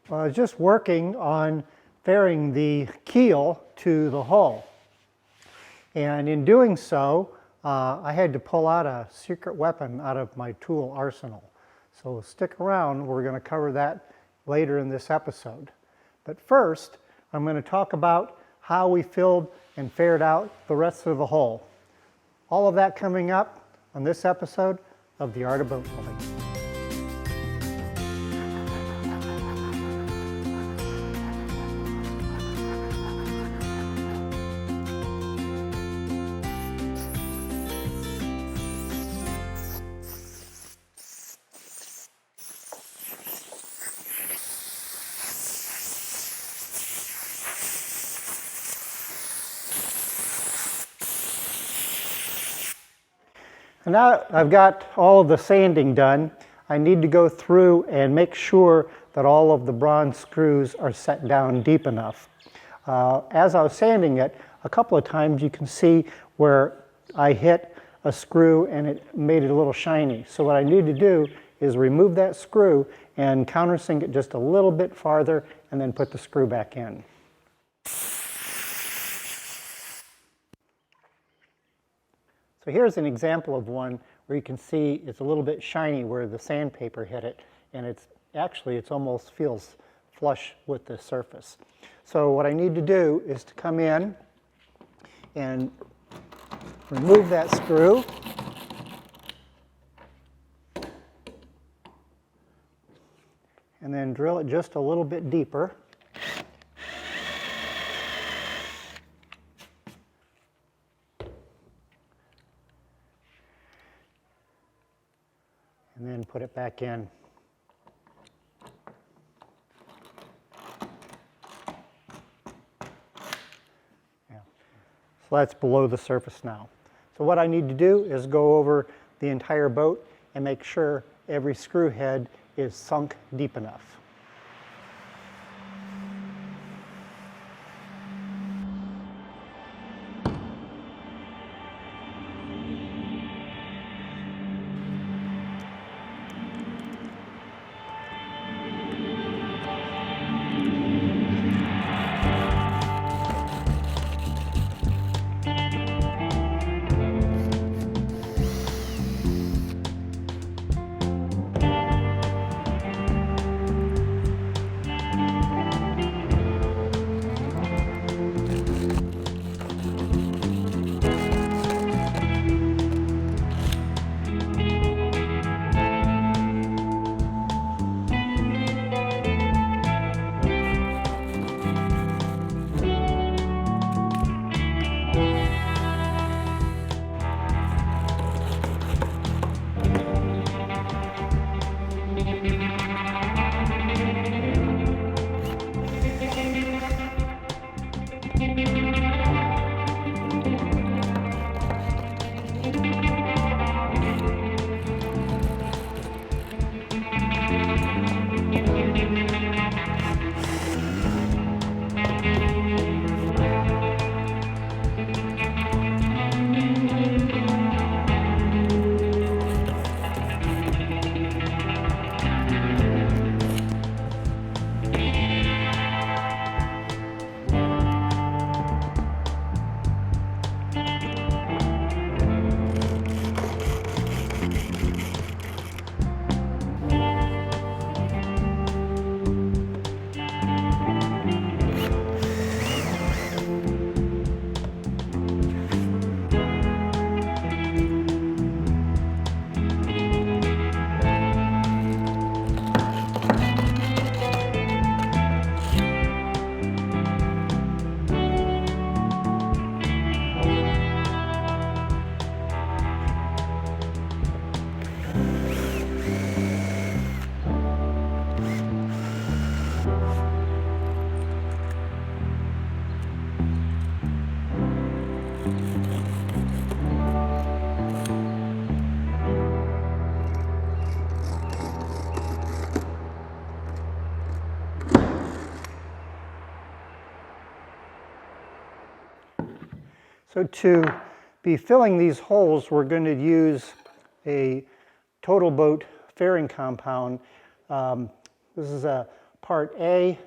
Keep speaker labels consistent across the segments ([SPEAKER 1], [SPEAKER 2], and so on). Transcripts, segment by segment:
[SPEAKER 1] Well, I was just working on fairing the keel to the hull. And in doing so, I had to pull out a secret weapon out of my tool arsenal. So stick around, we're going to cover that later in this episode. But first, I'm going to talk about how we filled and faired out the rest of the hull. All of that coming up on this episode of The Art of Boat Building. And now I've got all of the sanding done, I need to go through and make sure that all of the bronze screws are set down deep enough. As I was sanding it, a couple of times you can see where I hit a screw and it made it a little shiny. So what I need to do is remove that screw and countersink it just a little bit farther and then put the screw back in. So here's an example of one where you can see it's a little bit shiny where the sandpaper hit it, and it's almost feels flush with the surface. So what I need to do is to come in and remove that screw. And then drill it just a little bit deeper. And then put it back in. Yeah. So that's below the surface now. So what I need to do is go over the entire boat and make sure every screw head is sunk deep enough. So to be filling these holes, we're going to use a total boat fairing compound. This is a part A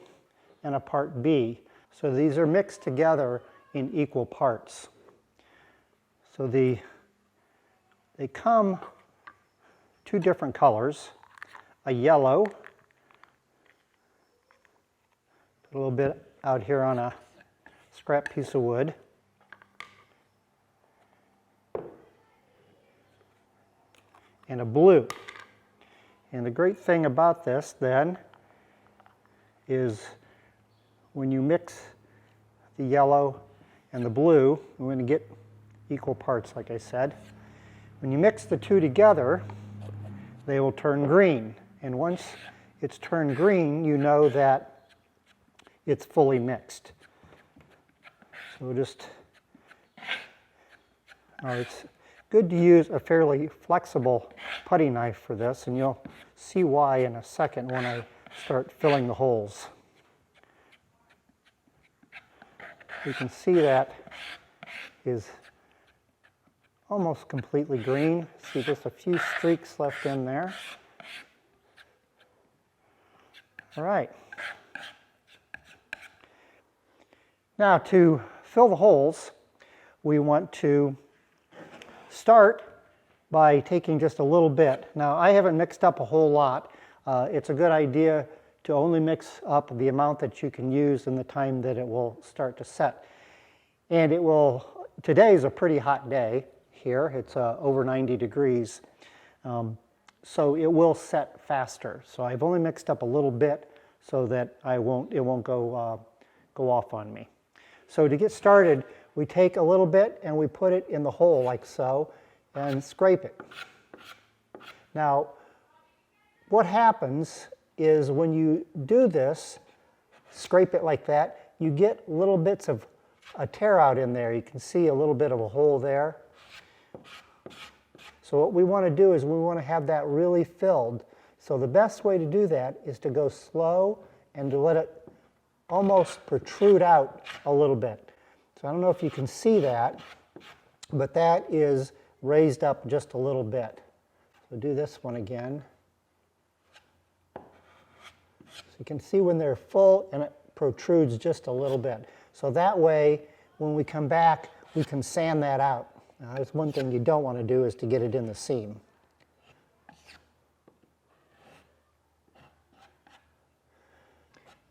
[SPEAKER 1] and a part B. So these are mixed together in equal parts. So they come two different colors, a yellow, a little bit out here on a scrap piece of wood, and a blue. And the great thing about this then is when you mix the yellow and the blue, we're going to get equal parts, like I said. When you mix the two together, they will turn green. And once it's turned green, you know that it's fully mixed. So just, it's good to use a fairly flexible putty knife for this, and you'll see why in a second when I start filling the holes. You can see that is almost completely green. See just a few streaks left in there. All right. Now to fill the holes, we want to start by taking just a little bit. Now I haven't mixed up a whole lot. It's a good idea to only mix up the amount that you can use in the time that it will start to set. And it will, today is a pretty hot day here. It's over 90 degrees. So it will set faster. So I've only mixed up a little bit so that it won't go off on me. So to get started, we take a little bit and we put it in the hole like so and scrape it. Now, what happens is when you do this, scrape it like that, you get little bits of a tear out in there. You can see a little bit of a hole there. So what we want to do is we want to have that really filled. So the best way to do that is to go slow and to let it almost protrude out a little bit. So I don't know if you can see that, but that is raised up just a little bit. So do this one again. So you can see when they're full and it protrudes just a little bit. So that way, when we come back, we can sand that out. Now, that's one thing you don't want to do is to get it in the seam.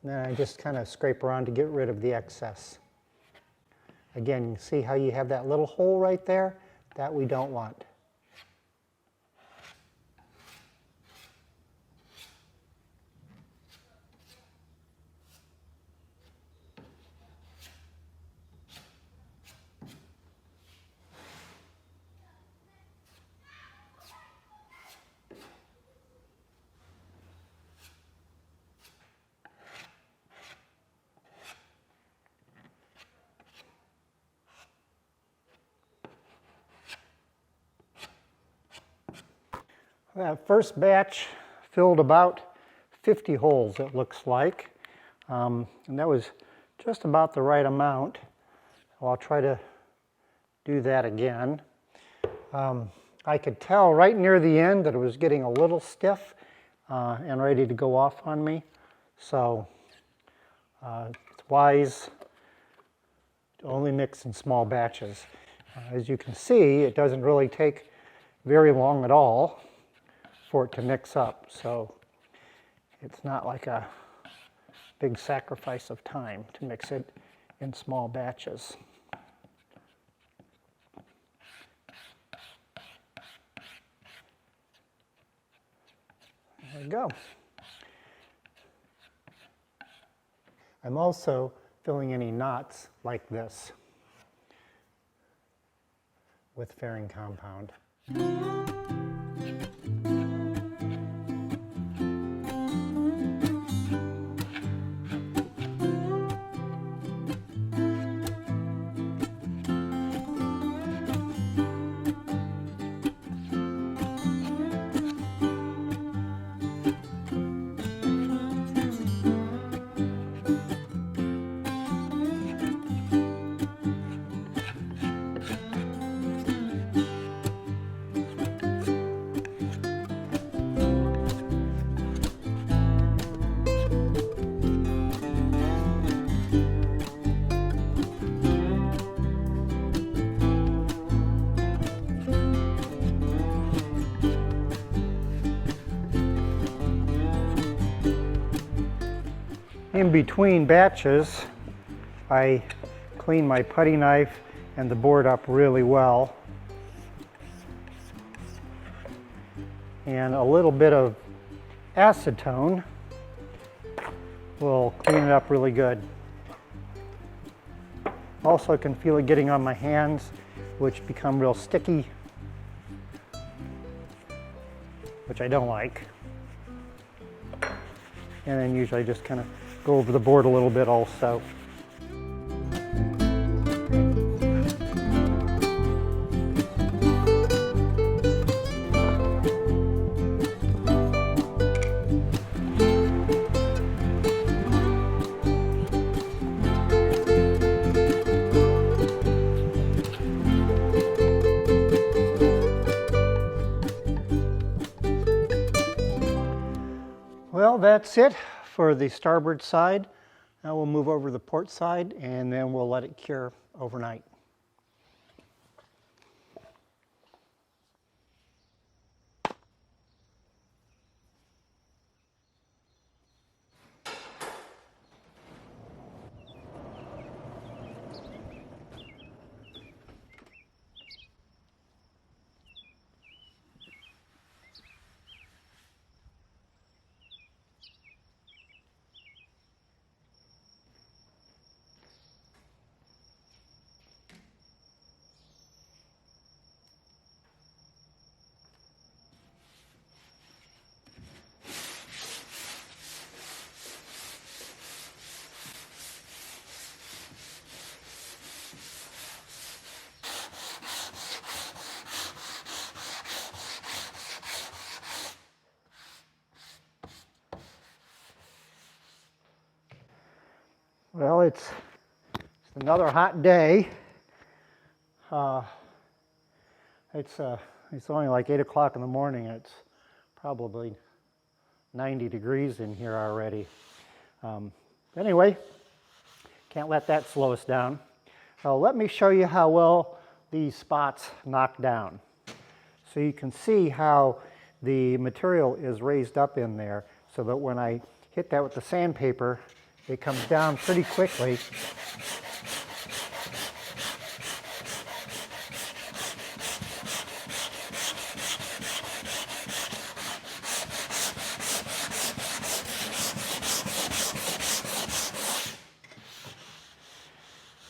[SPEAKER 1] And then I just kind of scrape around to get rid of the excess. Again, you see how you have that little hole right there? That we don't want. That first batch filled about 50 holes, it looks like. And that was just about the right amount. So I'll try to do that again. I could tell right near the end that it was getting a little stiff and ready to go off on me. So it's wise to only mix in small batches. As you can see, it doesn't really take very long at all for it to mix up, so it's not like a big sacrifice of time to mix it in small batches. There we go. I'm also filling any knots like this with fairing compound. In between batches, I clean my putty knife and the board up really well. And a little bit of acetone will clean it up really good. Also, I can feel it getting on my hands, which become real sticky, which I don't like. And then usually I just kind of go over the board a little bit also. Well, that's it for the starboard side. Now we'll move over to the port side and then we'll let it cure overnight. Well, it's another hot day. It's only like 8 o'clock in the morning. It's probably 90 degrees in here already. Anyway, can't let that slow us down. Let me show you how well these spots knock down. So you can see how the material is raised up in there so that when I hit that with the sandpaper, it comes down pretty quickly.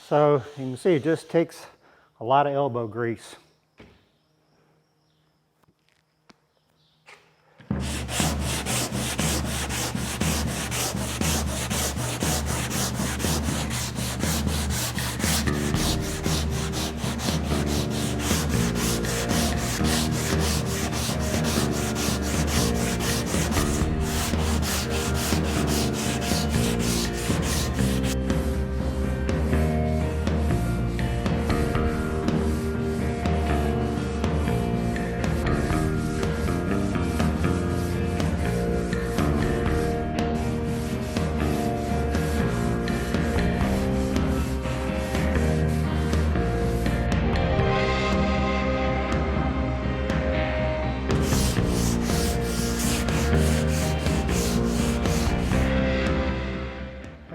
[SPEAKER 1] So you can see it just takes a lot of elbow grease.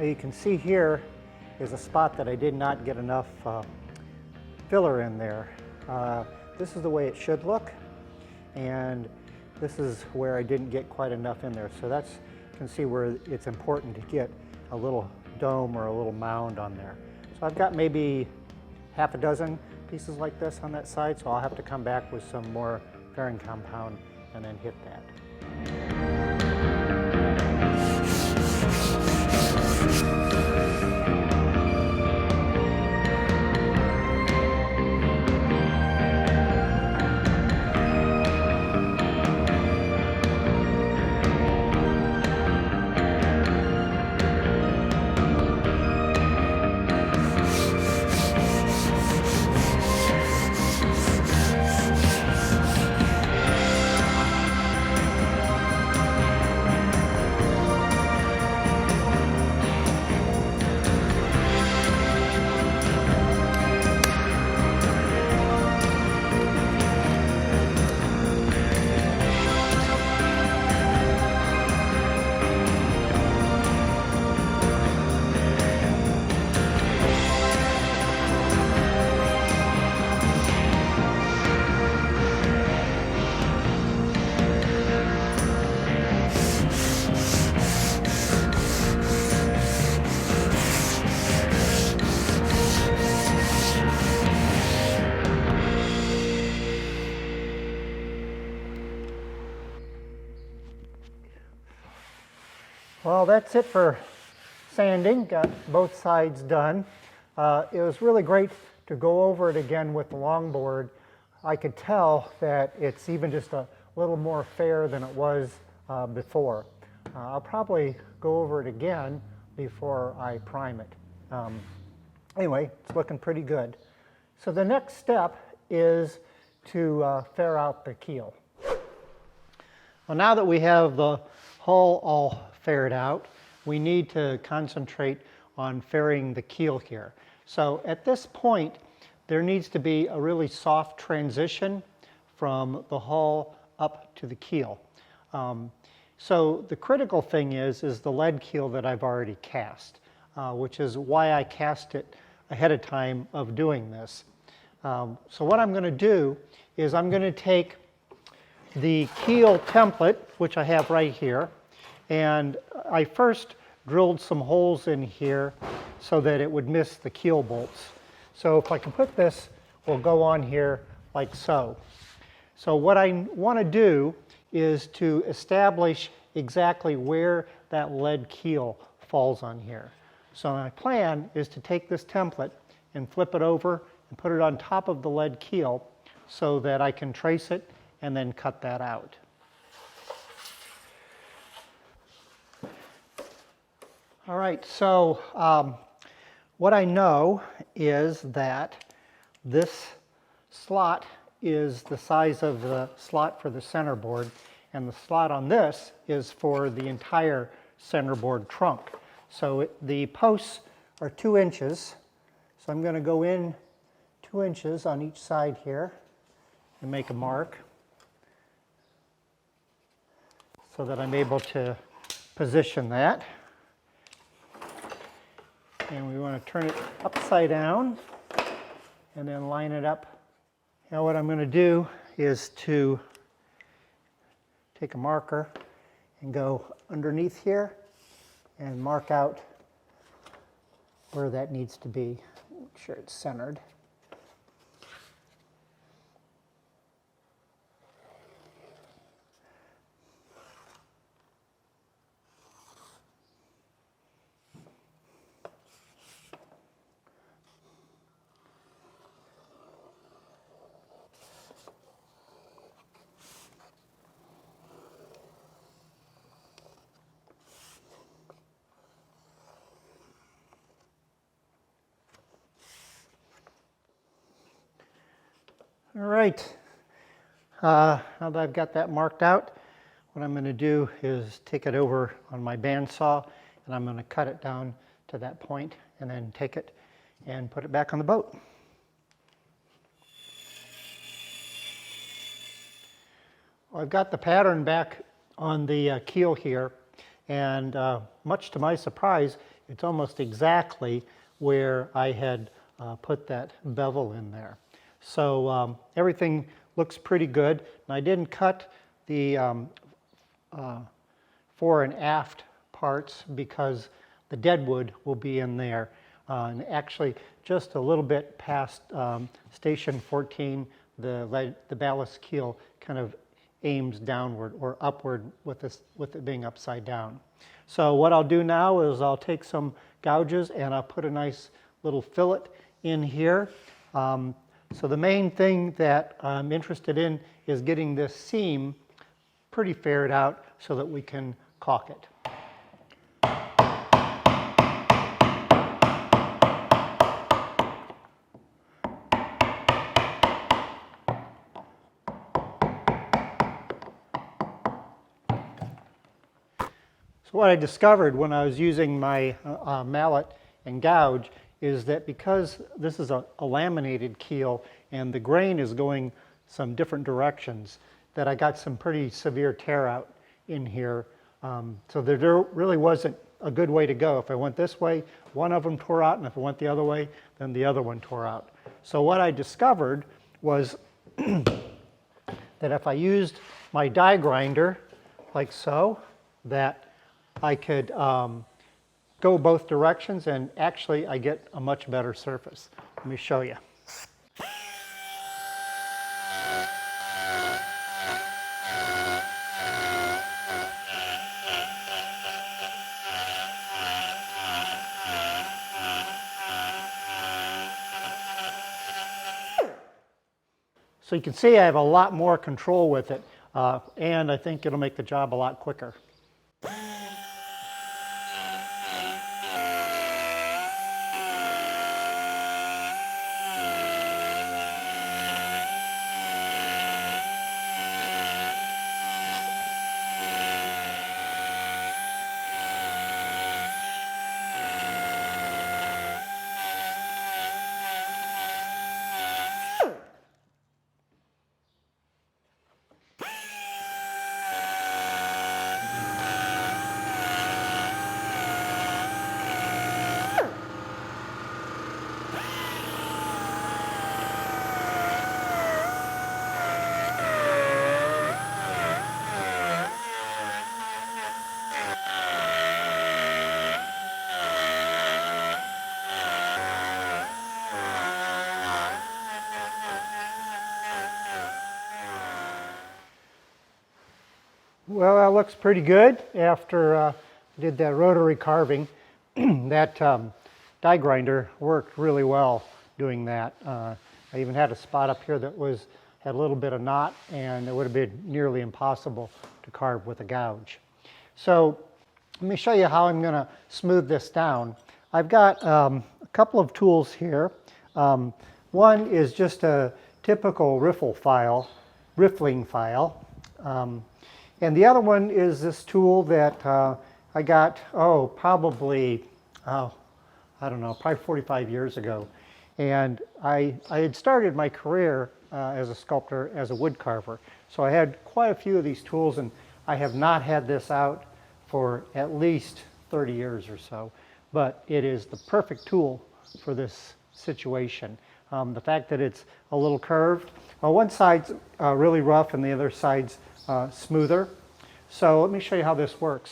[SPEAKER 1] You can see here is a spot that I did not get enough filler in there. This is the way it should look, and this is where I didn't get quite enough in there. So that's, you can see where it's important to get a little dome or a little mound on there. So I've got maybe half a dozen pieces like this on that side, so I'll have to come back with some more fairing compound and then hit that. Well, that's it for sanding. Got both sides done. It was really great to go over it again with the longboard. I could tell that it's even just a little more fair than it was before. I'll probably go over it again before I prime it. Anyway, it's looking pretty good. So the next step is to fair out the keel. Well, now that we have the hull all faired out, we need to concentrate on fairing the keel here. So at this point, there needs to be a really soft transition from the hull up to the keel. So the critical thing is the lead keel that I've already cast, which is why I cast it ahead of time of doing this. So what I'm going to do is I'm going to take the keel template, which I have right here, and I first drilled some holes in here so that it would miss the keel bolts. So if I can put this, will go on here like so. So what I want to do is to establish exactly where that lead keel falls on here. So my plan is to take this template and flip it over and put it on top of the lead keel so that I can trace it and then cut that out. All right, so what I know is that this slot is the size of the slot for the centerboard, and the slot on this is for the entire centerboard trunk. So the posts are 2 inches, so I'm going to go in 2 inches on each side here and make a mark so that I'm able to position that. And we want to turn it upside down and then line it up. Now what I'm going to do is to take a marker and go underneath here and mark out where that needs to be. Make sure it's centered. All right, now that I've got that marked out, what I'm going to do is take it over on my bandsaw and I'm going to cut it down to that point and then take it and put it back on the boat. Well, I've got the pattern back on the keel here, and much to my surprise, it's almost exactly where I had put that bevel in there. So everything looks pretty good. And I didn't cut the fore and aft parts because the deadwood will be in there. And actually, just a little bit past station 14, the ballast keel kind of aims downward or upward with it being upside down. So what I'll do now is I'll take some gouges and I'll put a nice little fillet in here. So the main thing that I'm interested in is getting this seam pretty faired out so that we can caulk it. So what I discovered when I was using my mallet and gouge is that because this is a laminated keel and the grain is going some different directions, that I got some pretty severe tear out in here. So there really wasn't a good way to go. If I went this way, one of them tore out, and if I went the other way, then the other one tore out. So what I discovered was that if I used my die grinder like so, that I could go both directions, and actually I get a much better surface. Let me show you. So you can see I have a lot more control with it, and I think it'll make the job a lot quicker. Well, that looks pretty good after I did that rotary carving. That die grinder worked really well doing that. I even had a spot up here that had a little bit of knot, and it would have been nearly impossible to carve with a gouge. So let me show you how I'm going to smooth this down. I've got a couple of tools here. One is just a typical riffling file. And the other one is this tool that I got, probably 45 years ago. And I had started my career as a sculptor, as a wood carver. So I had quite a few of these tools, and I have not had this out for at least 30 years or so. But it is the perfect tool for this situation. The fact that it's a little curved. One side's really rough and the other side's smoother. So let me show you how this works.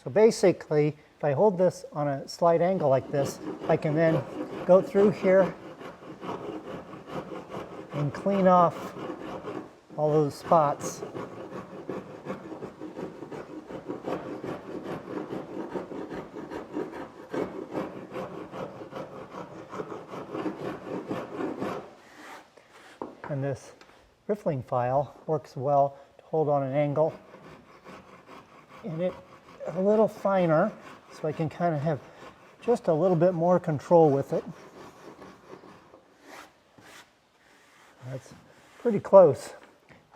[SPEAKER 1] So basically, if I hold this on a slight angle like this, I can then go through here and clean off all those spots. And this riffling file works well to hold on an angle, and it a little finer, so I can kind of have just a little bit more control with it. That's pretty close.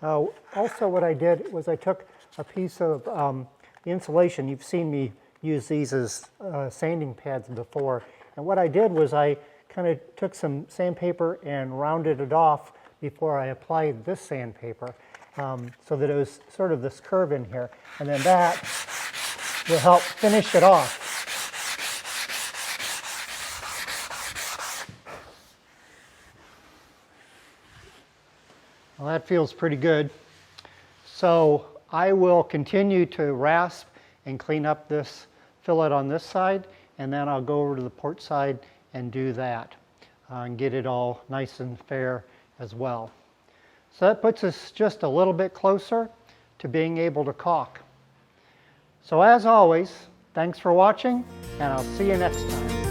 [SPEAKER 1] Also what I did was I took a piece of the insulation. You've seen me use these as sanding pads before, and what I did was I kind of took some sandpaper and rounded it off before I applied this sandpaper, so that it was sort of this curve in here, and then that will help finish it off. Well, that feels pretty good. So I will continue to rasp and clean up this fillet on this side, and then I'll go over to the port side and do that and get it all nice and fair as well. So that puts us just a little bit closer to being able to caulk. So as always, thanks for watching, and I'll see you next time.